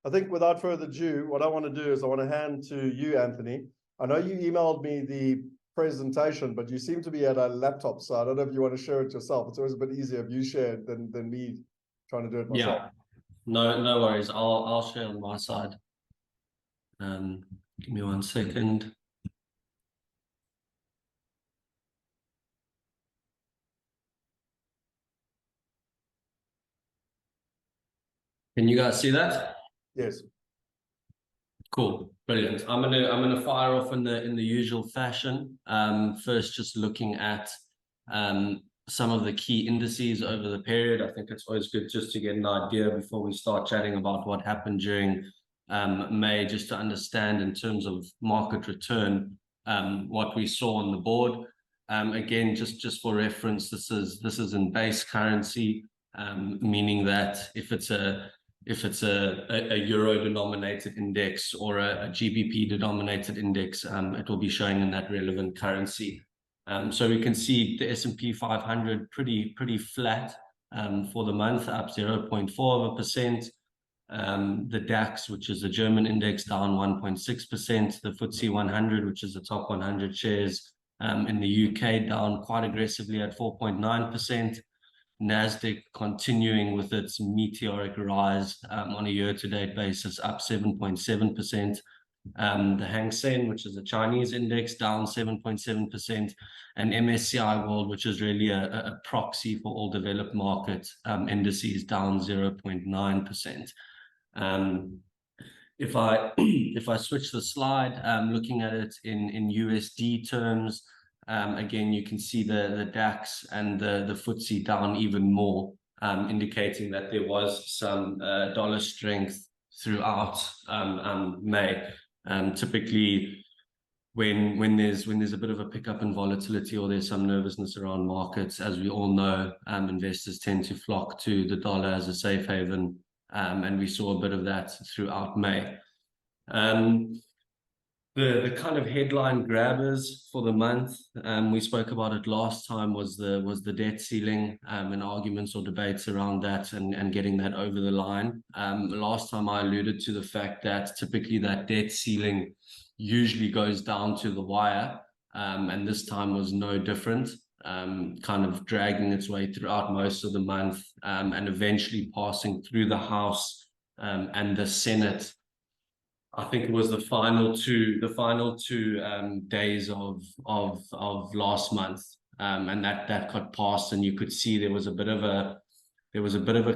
I think without further ado, what I want to do is I want to hand to you, Anthony. I know you emailed me the presentation, but you seem to be at a laptop, so I don't know if you want to share it yourself. It's always a bit easier if you share it than me trying to do it myself. Yeah, no worries. I'll share on my side. Give me 1 second. Can you guys see that? Yes. Cool, brilliant. I'm gonna fire off in the usual fashion. First, just looking at some of the key indices over the period. I think it's always good just to get an idea before we start chatting about what happened during May, just to understand in terms of market return what we saw on the board. Again, just for reference, this is in base currency, meaning that if it's a euro denominated index or a GBP denominated index, it will be showing in that relevant currency. So we can see the S&P 500 pretty flat for the month, up 0.4%. The DAX, which is the German index, down 1.6%. The FTSE 100, which is the top 100 shares in the UK, down quite aggressively at 4.9%. Nasdaq continuing with its meteoric rise on a year-to-date basis, up 7.7%. The Hang Seng, which is a Chinese index, down 7.7%, and MSCI World, which is really a proxy for all developed market indices, down 0.9%. If I switch the slide, looking at it in USD terms, again, you can see the DAX and the FTSE down even more, indicating that there was some dollar strength throughout May. Typically, when there's a bit of a pickup in volatility or there's some nervousness around markets, as we all know, investors tend to flock to the dollar as a safe haven, and we saw a bit of that throughout May. The kind of headline grabbers for the month, we spoke about it last time, was the debt ceiling and arguments or debates around that and getting that over the line. Last time I alluded to the fact that typically that debt ceiling usually goes down to the wire, and this time was no different, kind of dragging its way throughout most of the month, and eventually passing through the House and the Senate. I think it was the final two days of last month, and that got passed, and you could see there was a bit of a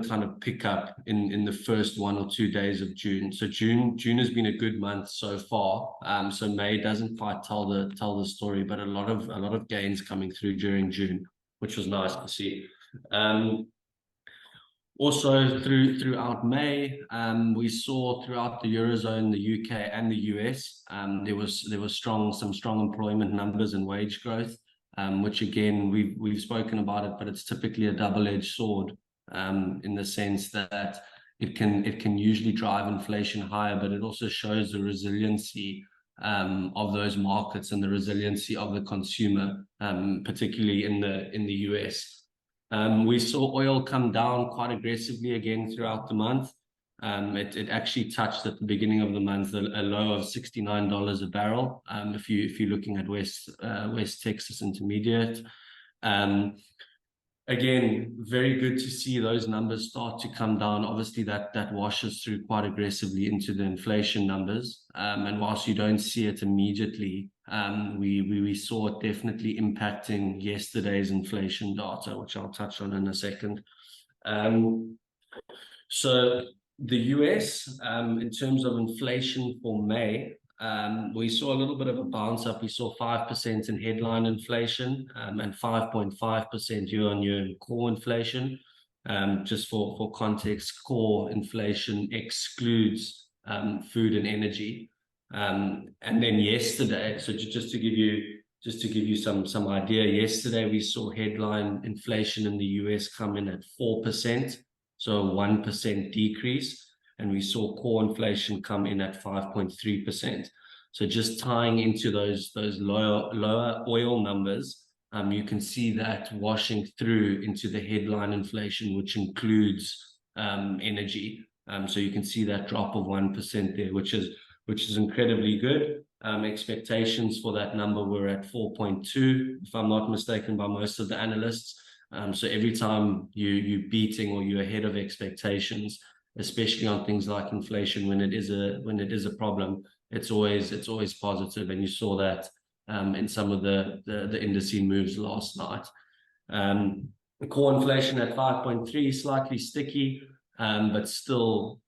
kind of pickup in the first 1 or 2 days of June. So June has been a good month so far. So May doesn't quite tell the story, but a lot of gains coming through during June, which was nice to see. Also, throughout May, we saw throughout the Eurozone, the UK and the US, there was some strong employment numbers and wage growth, which again we've spoken about it, but it's typically a double-edged sword, in the sense that it can usually drive inflation higher, but it also shows the resiliency of those markets and the resiliency of the consumer, particularly in the US. We saw oil come down quite aggressively again throughout the month. It actually touched at the beginning of the month a low of $69 a barrel. If you're looking at West Texas Intermediate, again, very good to see those numbers start to come down. Obviously, that washes through quite aggressively into the inflation numbers. And whilst you don't see it immediately, we saw it definitely impacting yesterday's inflation data, which I'll touch on in a second. So the US, in terms of inflation for May, we saw a little bit of a bounce up. We saw 5% in headline inflation, and 5.5% year-on-year in core inflation. Just for context, core inflation excludes food and energy. And then yesterday, so just to give you some idea, yesterday we saw headline inflation in the US come in at 4%, so a 1% decrease, and we saw core inflation come in at 5.3%. So just tying into those lower oil numbers, you can see that washing through into the headline inflation, which includes energy. So you can see that drop of 1% there, which is incredibly good. Expectations for that number were at 4.2, if I'm not mistaken, by most of the analysts. So every time you're beating or you're ahead of expectations, especially on things like inflation, when it is a problem, it's always positive. And you saw that in some of the indice moves last night. The core inflation at 5.3, slightly sticky, but still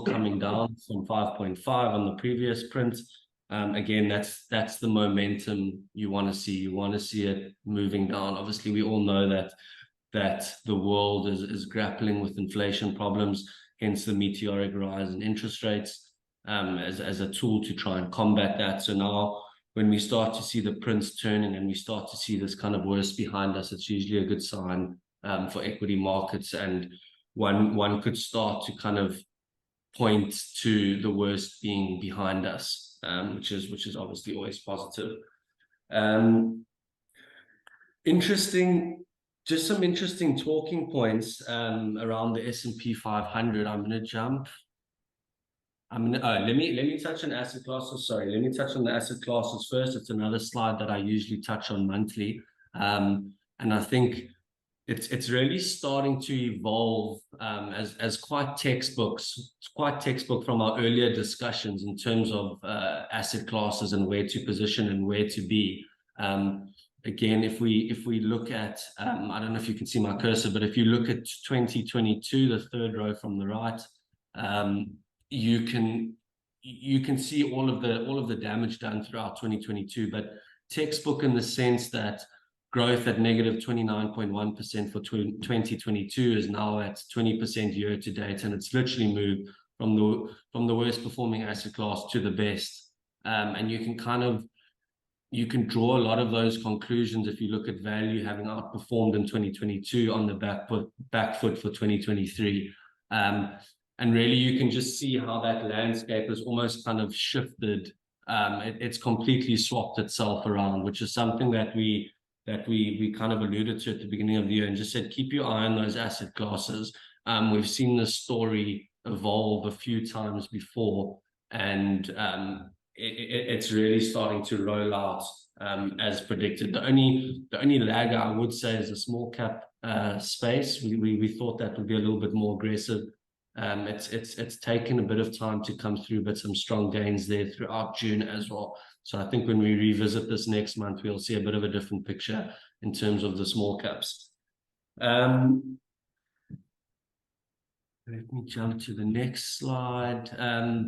coming down from 5.5 on the previous print. Again, that's the momentum you want to see. You want to see it moving down. Obviously, we all know that the world is grappling with inflation problems, hence the meteoric rise in interest rates as a tool to try and combat that. So now, when we start to see the prints turning and we start to see this kind of worst behind us, it's usually a good sign for equity markets, and one could start to kind of point to the worst being behind us, which is obviously always positive. Just some interesting talking points around the S&P 500. I'm going to jump. Let me touch on asset classes. Sorry, let me touch on the asset classes first. It's another slide that I usually touch on monthly, and I think it's really starting to evolve as quite textbooks. It's quite textbook from our earlier discussions in terms of asset classes and where to position and where to be. Again, if we look at, I don't know if you can see my cursor, but if you look at 2022, the third row from the right, you can see all of the damage done throughout 2022, but textbook in the sense that growth at negative 29.1% for 2022 is now at 20% year to date, and it's literally moved from the worst performing asset class to the best. And you can draw a lot of those conclusions if you look at value having outperformed in 2022 on the back foot for 2023. And really, you can just see how that landscape has almost kind of shifted. It's completely swapped itself around, which is something that we kind of alluded to at the beginning of the year and just said, keep your eye on those asset classes. We've seen this story evolve a few times before, and it's really starting to roll out as predicted. The only lag I would say is a small cap space. We thought that would be a little bit more aggressive. It's taken a bit of time to come through, but some strong gains there throughout June as well. So I think when we revisit this next month, we'll see a bit of a different picture in terms of the small caps. Let me jump to the next slide.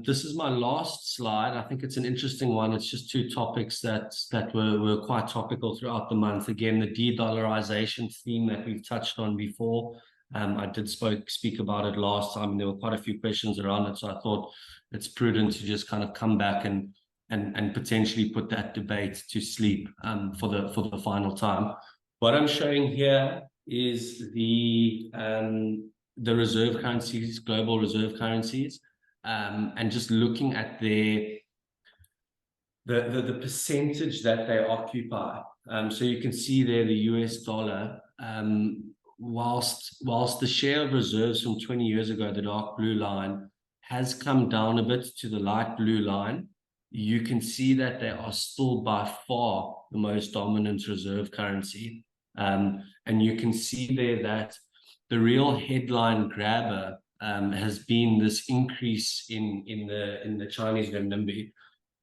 This is my last slide. I think it's an interesting one. It's just two topics that were quite topical throughout the month. Again, the de-dollarization theme that we've touched on before. I did speak about it last time, and there were quite a few questions around it. So I thought it's prudent to just kind of come back and potentially put that debate to sleep for the final time. What I'm showing here is the reserve currencies, global reserve currencies, and just looking at the percentage that they occupy. So you can see there the US dollar, whilst the share of reserves from 20 years ago, the dark blue line, has come down a bit to the light blue line, you can see that they are still by far the most dominant reserve currency. And you can see there that the real headline grabber has been this increase in the Chinese renminbi,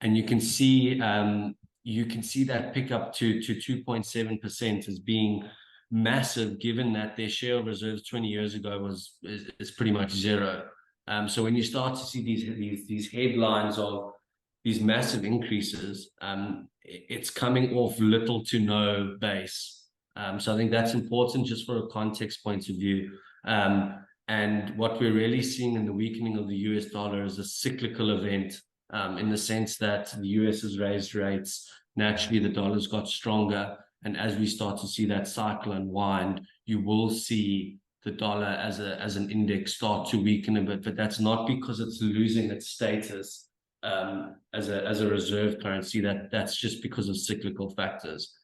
and you can see that pick up to 2.7% as being massive, given that their share of reserves 20 years ago is pretty much zero. So when you start to see these headlines of these massive increases, it's coming off little to no base. So I think that's important just for a context point of view. And what we're really seeing in the weakening of the US dollar is a cyclical event, in the sense that the US has raised rates. Naturally, the dollar's got stronger. And as we start to see that cycle unwind, you will see the dollar as an index start to weaken a bit. But that's not because it's losing its status as a reserve currency. That's just because of cyclical factors.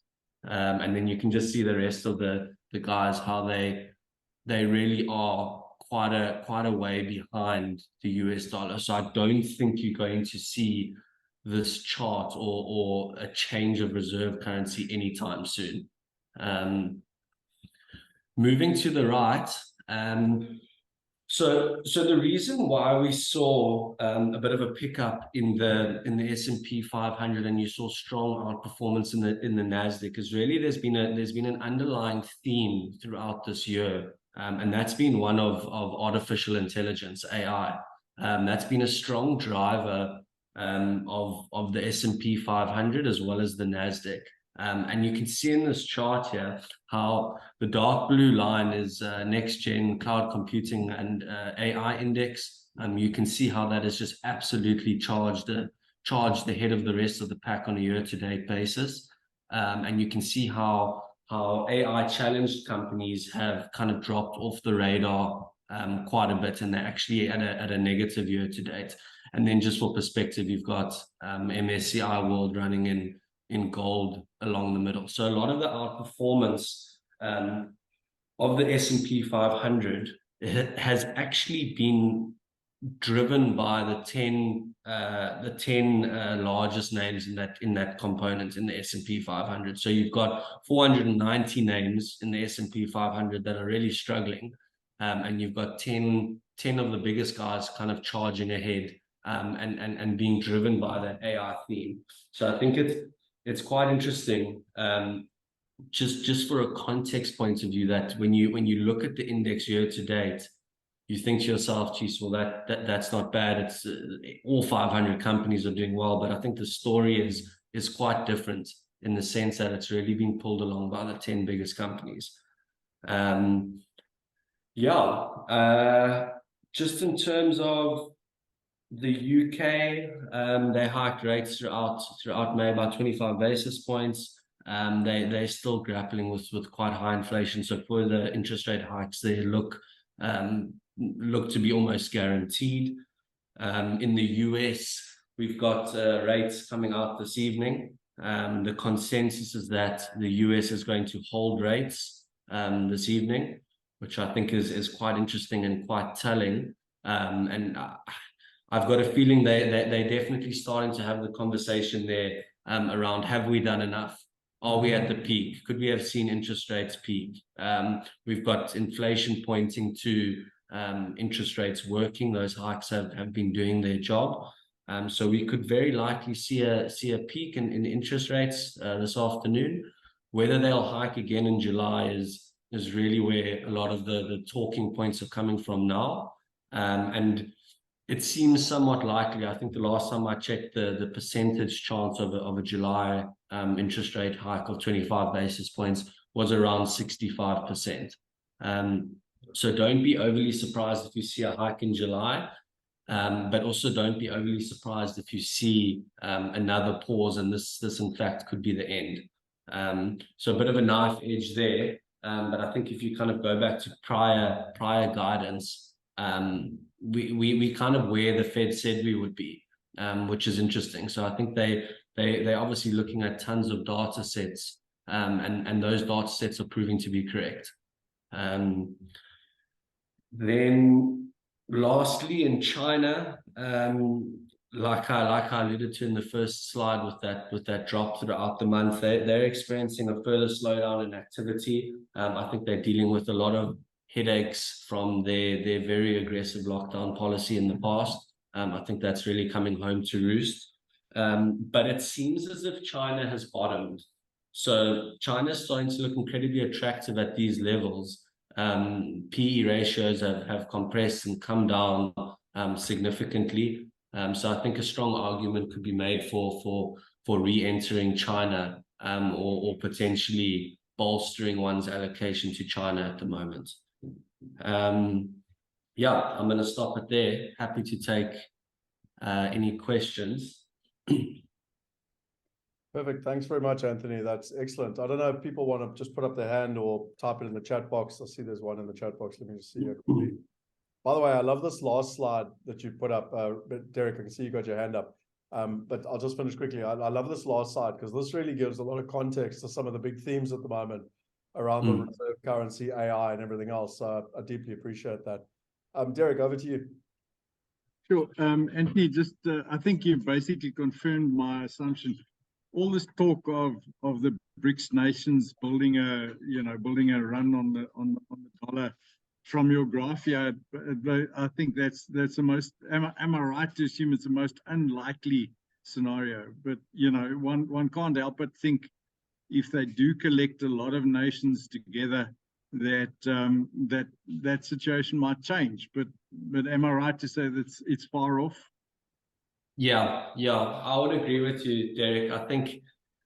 And then you can just see the rest of the guys, how they really are quite a way behind the US dollar. So I don't think you're going to see this chart or a change of reserve currency anytime soon. Moving to the right, so the reason why we saw a bit of a pickup in the S&P 500, and you saw strong outperformance in the Nasdaq, is really there's been an underlying theme throughout this year, and that's been one of artificial intelligence, AI. That's been a strong driver of the S&P 500 as well as the Nasdaq. And you can see in this chart here how the dark blue line is next gen cloud computing and AI index. You can see how that is just absolutely charged ahead of the rest of the pack on a year-to-date basis. And you can see how AI challenged companies have kind of dropped off the radar quite a bit, and they're actually at a negative year-to-date. And then just for perspective, you've got MSCI World running in gold along the middle. So a lot of the outperformance of the S&P 500 has actually been driven by the 10 largest names in that component in the S&P 500. So you've got 490 names in the S&P 500 that are really struggling, and you've got 10 of the biggest guys kind of charging ahead, and being driven by that AI theme. So I think it's quite interesting, just for a context point of view, that when you look at the index year to date, you think to yourself, geez, well, that's not bad. It's all 500 companies are doing well, but I think the story is quite different in the sense that it's really been pulled along by the 10 biggest companies. Just in terms of the UK, they hiked rates throughout May by 25 basis points. They're still grappling with quite high inflation. So for the interest rate hikes, they look to be almost guaranteed. In the US, we've got rates coming out this evening. The consensus is that the US is going to hold rates this evening, which I think is quite interesting and quite telling. And I've got a feeling they're definitely starting to have the conversation there around, have we done enough? Are we at the peak? Could we have seen interest rates peak? We've got inflation pointing to interest rates working. Those hikes have been doing their job. So we could very likely see a peak in interest rates this afternoon. Whether they'll hike again in July is really where a lot of the talking points are coming from now. And it seems somewhat likely. I think the last time I checked, the percentage chance of a July interest rate hike of 25 basis points was around 65%. So don't be overly surprised if you see a hike in July, but also don't be overly surprised if you see another pause, and this in fact could be the end. So a bit of a knife edge there, but I think if you kind of go back to prior guidance, we kind of where the Fed said we would be, which is interesting. So I think they're obviously looking at tons of data sets, and those data sets are proving to be correct. Then lastly, in China, like I alluded to in the first slide with that drop throughout the month, they're experiencing a further slowdown in activity. I think they're dealing with a lot of headaches from their very aggressive lockdown policy in the past. I think that's really coming home to roost. But it seems as if China has bottomed. So China's starting to look incredibly attractive at these levels. PE ratios have compressed and come down significantly. So I think a strong argument could be made for re-entering China, or potentially bolstering one's allocation to China at the moment. I'm going to stop it there. Happy to take any questions. Perfect. Thanks very much, Anthony. That's excellent. I don't know if people want to just put up their hand or type it in the chat box. I see there's one in the chat box. Let me just see it quickly. By the way, I love this last slide that you put up. Derek, I can see you got your hand up. But I'll just finish quickly. I love this last slide because this really gives a lot of context to some of the big themes at the moment around the reserve currency, AI, and everything else. So I deeply appreciate that. Derek, over to you. Sure. Anthony, just I think you've basically confirmed my assumption. All this talk of the BRICS nations building a run on the dollar from your graph here, I think that's the most. Am I right to assume it's the most unlikely scenario? But one can't help but think if they do collect a lot of nations together, that situation might change. But am I right to say that it's far off? Yeah, I would agree with you, Derek.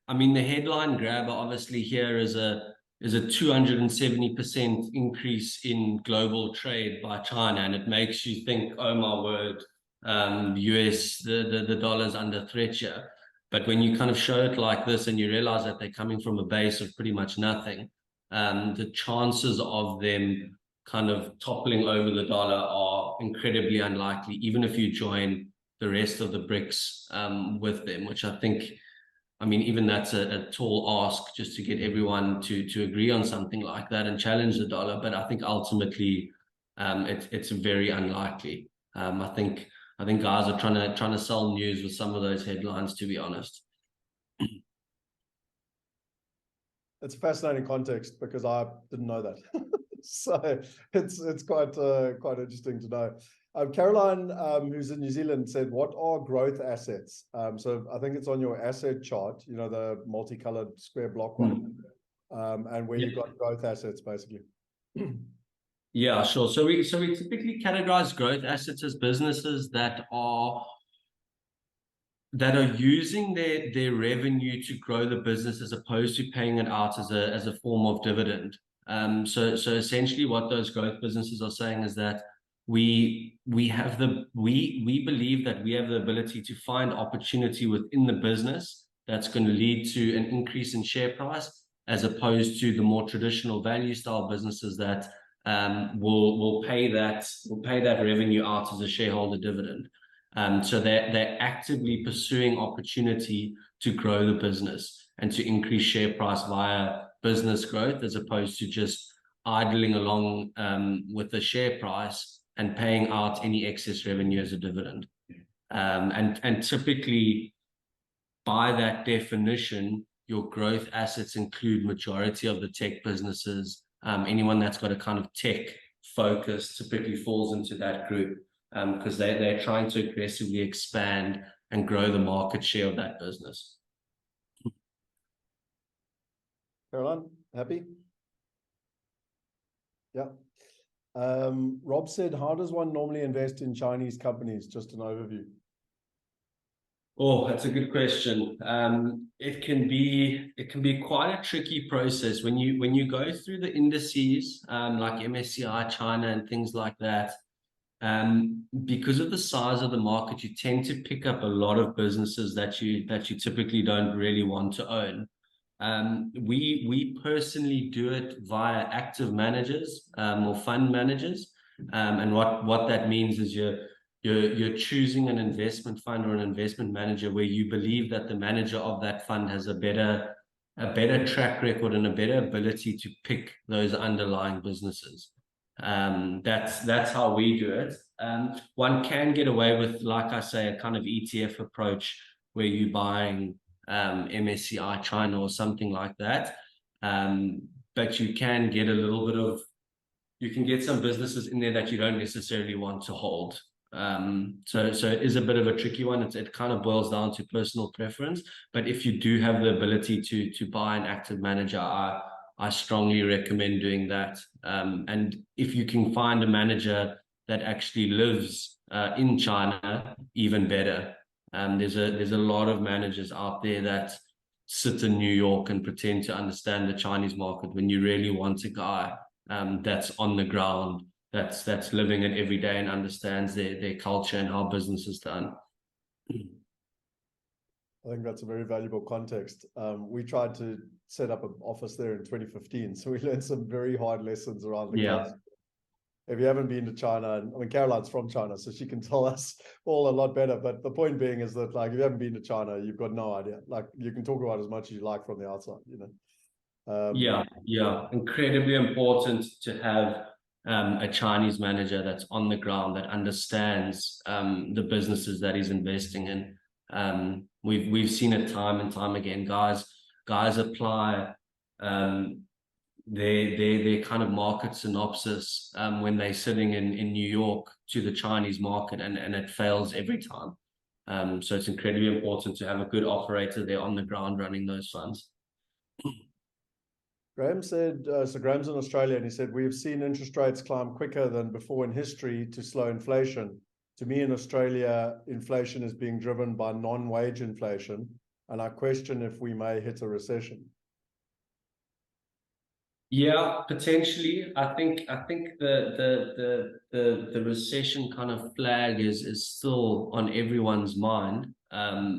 I mean, the headline grabber obviously here is a 270% increase in global trade by China, and it makes you think, oh my word, the US, the dollar's under threat here. But when you kind of show it like this and you realize that they're coming from a base of pretty much nothing, the chances of them kind of toppling over the dollar are incredibly unlikely, even if you join the rest of the BRICS with them, which I mean, even that's a tall ask just to get everyone to agree on something like that and challenge the dollar. But I think ultimately it's very unlikely. I think guys are trying to sell news with some of those headlines, to be honest. It's a fascinating context because I didn't know that. So it's quite interesting to know. Caroline, who's in New Zealand, said, what are growth assets? So I think it's on your asset chart, the multicolored square block one, and where you've got growth assets, basically. Yeah, sure. So we typically categorize growth assets as businesses that are using their revenue to grow the business as opposed to paying it out as a form of dividend. So essentially what those growth businesses are saying is that we believe that we have the ability to find opportunity within the business that's going to lead to an increase in share price, as opposed to the more traditional value style businesses that will pay that revenue out as a shareholder dividend. So they're actively pursuing opportunity to grow the business and to increase share price via business growth, as opposed to just idling along with the share price and paying out any excess revenue as a dividend. And typically, by that definition, your growth assets include majority of the tech businesses. Anyone that's got a kind of tech focus typically falls into that group, because they're trying to aggressively expand and grow the market share of that business. Caroline, happy? Yeah. Rob said, how does one normally invest in Chinese companies? Just an overview. Oh, that's a good question. It can be quite a tricky process when you go through the indices, like MSCI China and things like that. Because of the size of the market, you tend to pick up a lot of businesses that you typically don't really want to own. We personally do it via active managers or fund managers, and what that means is you're choosing an investment fund or an investment manager where you believe that the manager of that fund has a better track record and a better ability to pick those underlying businesses. That's how we do it. One can get away with, like I say, a kind of ETF approach where you're buying MSCI China or something like that. But you can get some businesses in there that you don't necessarily want to hold. So it is a bit of a tricky one. It kind of boils down to personal preference. But if you do have the ability to buy an active manager, I strongly recommend doing that. And if you can find a manager that actually lives in China, even better. There's a lot of managers out there that sit in New York and pretend to understand the Chinese market, when you really want a guy that's on the ground, that's living it every day and understands their culture and how business is done. I think that's a very valuable context. We tried to set up an office there in 2015, so we learned some very hard lessons around the culture. If you haven't been to China, I mean, Caroline's from China, so she can tell us all a lot better. But the point being is that, like, if you haven't been to China, you've got no idea. Like, you can talk about as much as you like from the outside, Yeah, incredibly important to have a Chinese manager that's on the ground, that understands the businesses that he's investing in. We've seen it time and time again. Guys apply their kind of market synopsis when they're sitting in New York to the Chinese market, and it fails every time. So it's incredibly important to have a good operator there on the ground running those funds. Graham said, so Graham's in Australia, and he said, we've seen interest rates climb quicker than before in history to slow inflation. To me, in Australia, inflation is being driven by non-wage inflation, and I question if we may hit a recession. Yeah, potentially. I think the recession kind of flag is still on everyone's mind.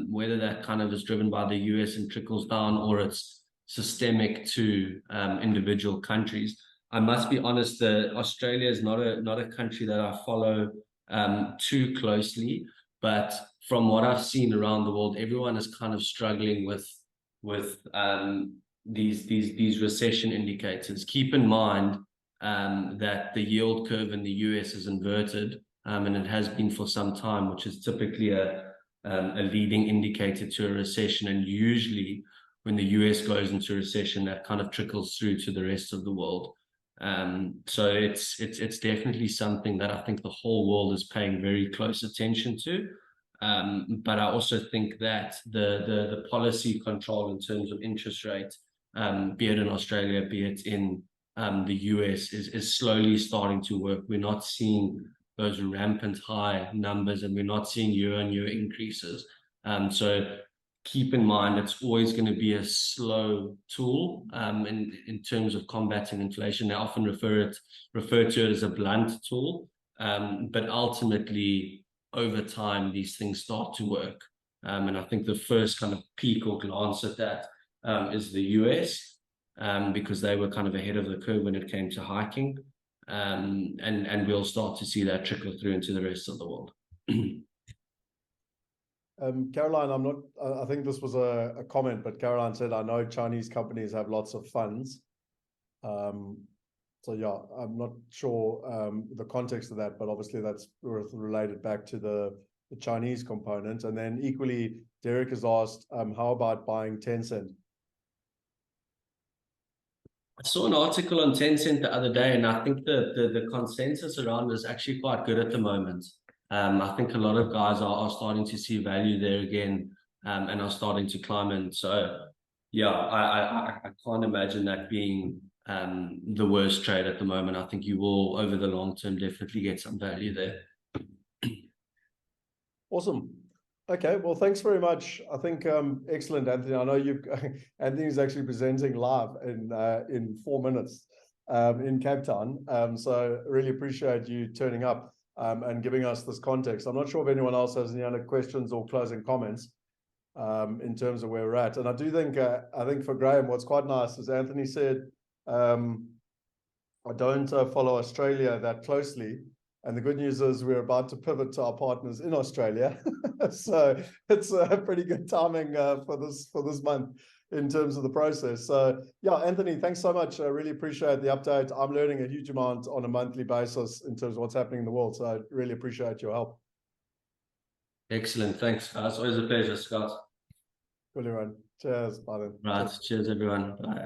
Whether that kind of is driven by the US and trickles down, or it's systemic to individual countries. I must be honest, Australia is not a country that I follow too closely, but from what I've seen around the world, everyone is kind of struggling with these recession indicators. Keep in mind that the yield curve in the US is inverted, and it has been for some time, which is typically a leading indicator to a recession. And usually when the US goes into recession, that kind of trickles through to the rest of the world. So it's definitely something that I think the whole world is paying very close attention to. But I also think that the policy control in terms of interest rate, be it in Australia, be it in the US, is slowly starting to work. We're not seeing those rampant high numbers, and we're not seeing year-on-year increases. So keep in mind, it's always going to be a slow tool in terms of combating inflation. They often refer to it as a blunt tool, but ultimately, over time, these things start to work. And I think the first kind of peek or glance at that is the US, because they were kind of ahead of the curve when it came to hiking. And we'll start to see that trickle through into the rest of the world. Caroline, I think this was a comment, but Caroline said, I know Chinese companies have lots of funds. So yeah, I'm not sure the context of that, but obviously that's related back to the Chinese component. And then equally, Derek has asked, how about buying Tencent? I saw an article on Tencent the other day, and I think the consensus around is actually quite good at the moment. I think a lot of guys are starting to see value there again, and are starting to climb in. So yeah, I can't imagine that being the worst trade at the moment. I think you will, over the long term, definitely get some value there. Awesome. Okay, well, thanks very much. I think excellent, Anthony. I know Anthony's actually presenting live in 4 minutes in Cape Town. So really appreciate you turning up and giving us this context. I'm not sure if anyone else has any other questions or closing comments in terms of where we're at. And I do think, I think for Graham, what's quite nice, as Anthony said, I don't follow Australia that closely. And the good news is we're about to pivot to our partners in Australia. So it's a pretty good timing for this month in terms of the process. So yeah, Anthony, thanks so much. I really appreciate the update. I'm learning a huge amount on a monthly basis in terms of what's happening in the world. So I really appreciate your help. Excellent. Thanks, guys. Always a pleasure, Scott. Cool, everyone. Cheers. Bye then. Right. Cheers, everyone. Bye.